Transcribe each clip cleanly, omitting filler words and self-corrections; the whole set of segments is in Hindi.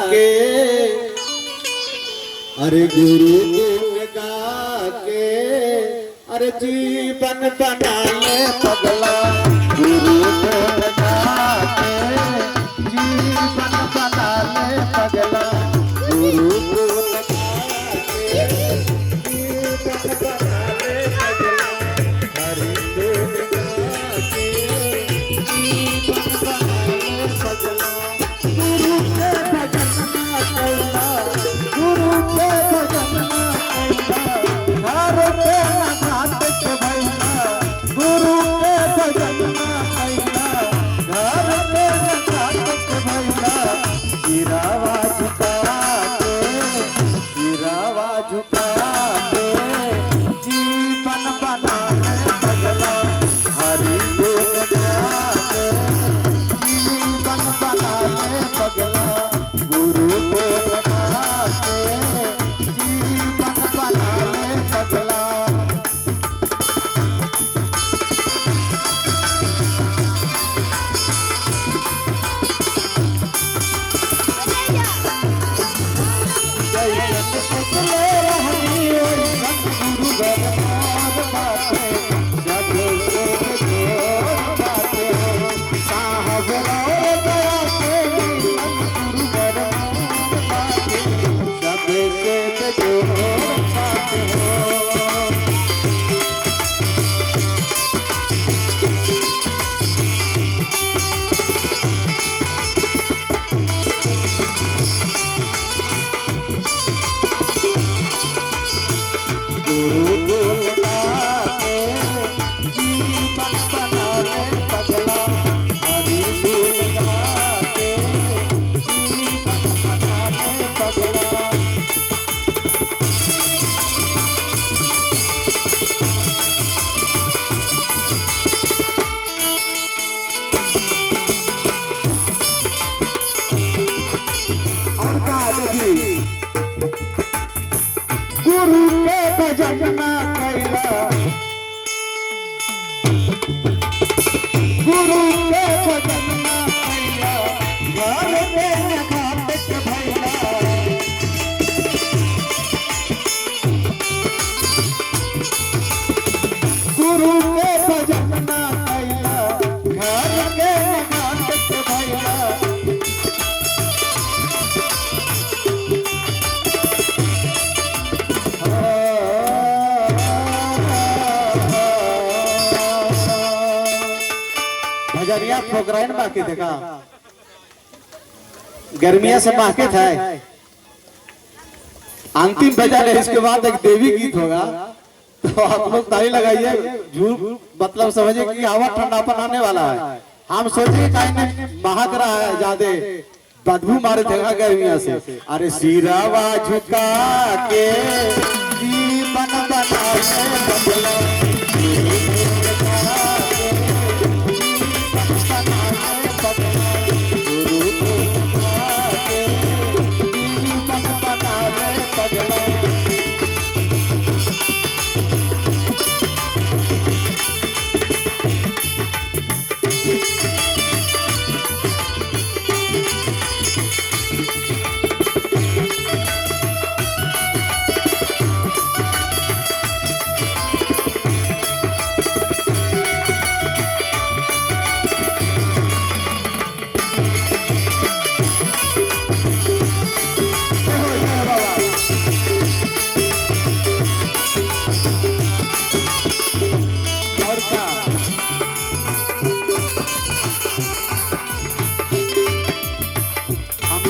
के, अरे गुरु गुण गा के, अरे जीवन बना ले पगला। गुरु गुण गा के जीवन बना ले पगला। गुरु गुण गा के जीवन बना ले पगला। हरि गुण गा के जीवन बना ले पगला। गुरु के भजन ना कैला, गुरु के भजन ना कैला, घर पे ना घाट के भैला। गुरु के भजन ना कैला, घर पे ना घाट के भैला। सिरावा झुका के, सिरावा झुका के जीवन बना ले पगला। हरि गुण गा के जीवन बना ले पगला। गुरु गुण गा के जीवन बना ले पगला। गुरु गुण गा के जीवन बना ले पगला। हरि गुण गा के जीवन बना ले पगला। और कहा देखिए, गुरु के भजन ना कैला, गुरु के भजन ना कैला, घर पे न घाट के भैला। गुरु के भजन ना कैला, घर पे न घाट के भैला। भजनिया प्रोग्राम बाकी देखा, गर्मिया से बाकी था। अंतिम भजन है, इसके बाद एक देवी गीत होगा। तो आप लोग ताली लगाइए, झूठ मतलब समझिए कि हवा ठंडापन आने वाला है। हम सोचे कहीं महक रहा है, ज्यादा बदबू मारे देगा गर्मिया से। अरे सिरावा झुका के जीवन बना ले पगला।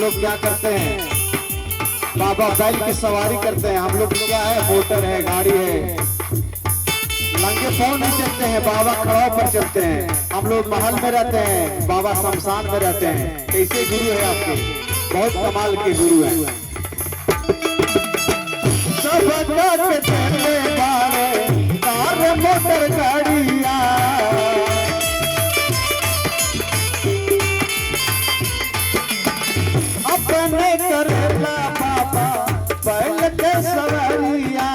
लोग क्या करते हैं, बाबा बैल की सवारी करते हैं। हम लोग क्या है, मोटर है, गाड़ी है, नंगे पांव नहीं चलते हैं, बाबा खड़ाव पर चलते हैं। हम लोग महल में रहते हैं, बाबा शमशान में रहते हैं। कैसे गुरु है आपके, बहुत कमाल के गुरु हैं। मोटर गाड़िया अपने करेला बाबा बैल के सवारिया।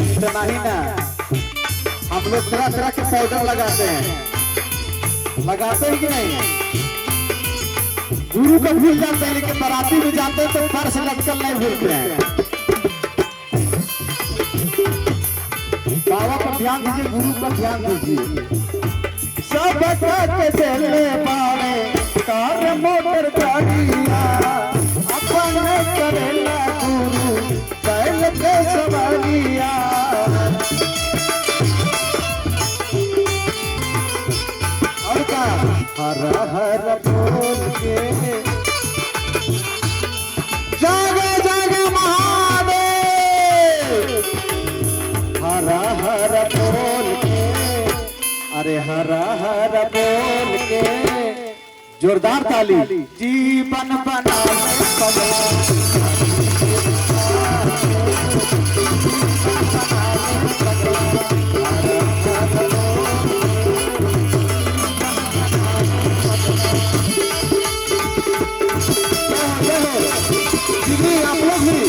इतना ही ना, हम लोग तरह तरह के पाउडर लगाते हैं। लगाते हैं कि नहीं? गुरु को भूल जाते हैं लेकिन बाराती में जाते हैं तो पर्स लटकल नहीं भूलते हैं। बाबा पर ध्यान दीजिए, गुरु पर ध्यान दीजिए। सब के चले बारे कार मोटर गाड़िया अपन करेला गुरु बैल के सवारिया। और का हर हर बोल के जागे जागे महादेव, हर हर बोल के, अरे हर हर बोल के जोरदार ताली। जीवन बना आप लोग भी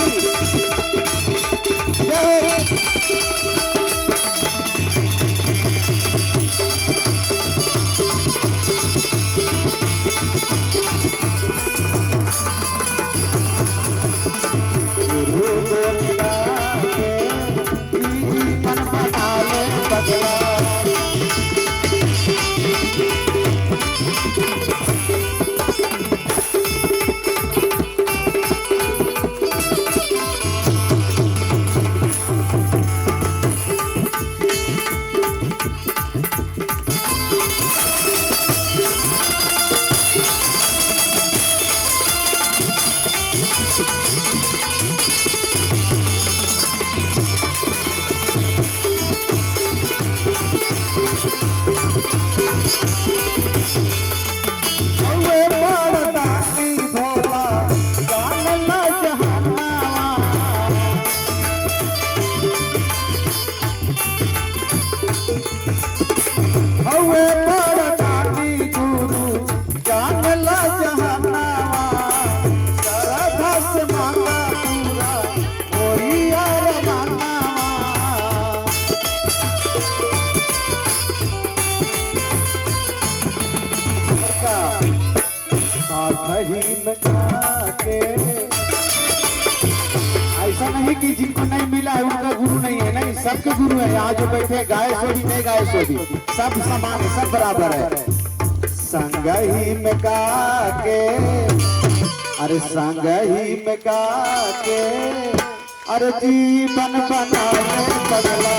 ऐसा नहीं कि जिनको नहीं मिला है उनका गुरु नहीं है, नहीं, सबके गुरु है। यहाँ जो बैठे गाय सो भी नहीं गाय सो भी सब समान है, सब बराबर है। संग ही में गा के, अरे संग ही में गा के, अरे जीवन बनाए बदला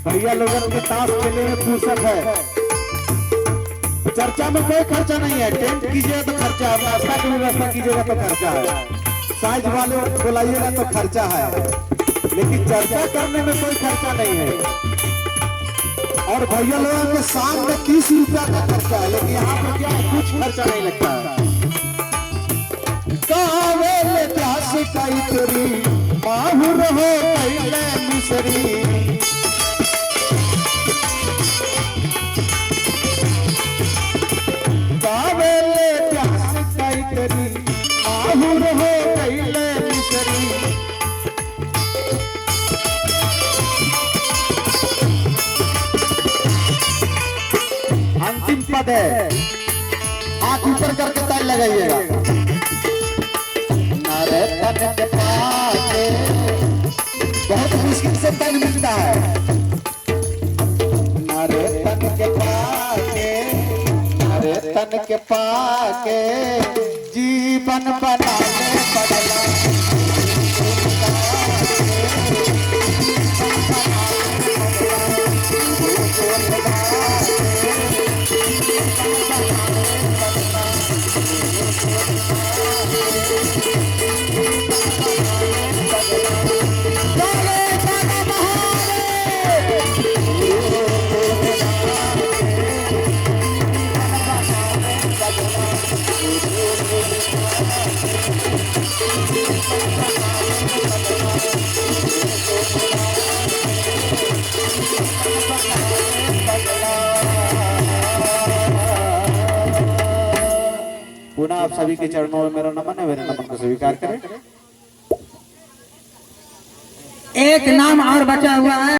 भैया लोगों के ताश खेलने में फुर्सत है। चर्चा में कोई खर्चा नहीं है। टेंट कीजिएगा तो खर्चा है, नाश्ता की व्यवस्था कीजिएगा तो खर्चा है, साइज वाले बुलाइएगा तो खर्चा है, लेकिन चर्चा करने में कोई खर्चा नहीं है। और भैया लोगों के शाम में 30 रुपया का खर्चा है, लेकिन यहाँ पर क्या है, कुछ खर्चा नहीं लगता है। माहुर हो मिसरी माहुर हो कैले मिसरी। अंतिम पद है, हाथ ऊपर करके ताल लगाइएगा। नारे तन के पाके बहुत मुश्किल से तन मिलता है। नारे तन के पाके, नारे तन के पाके जीवन बनाने बदला। पुनः आप सभी के चरणों में मेरा नमन है, मेरे नमन को स्वीकार करें। एक नाम और बचा हुआ है।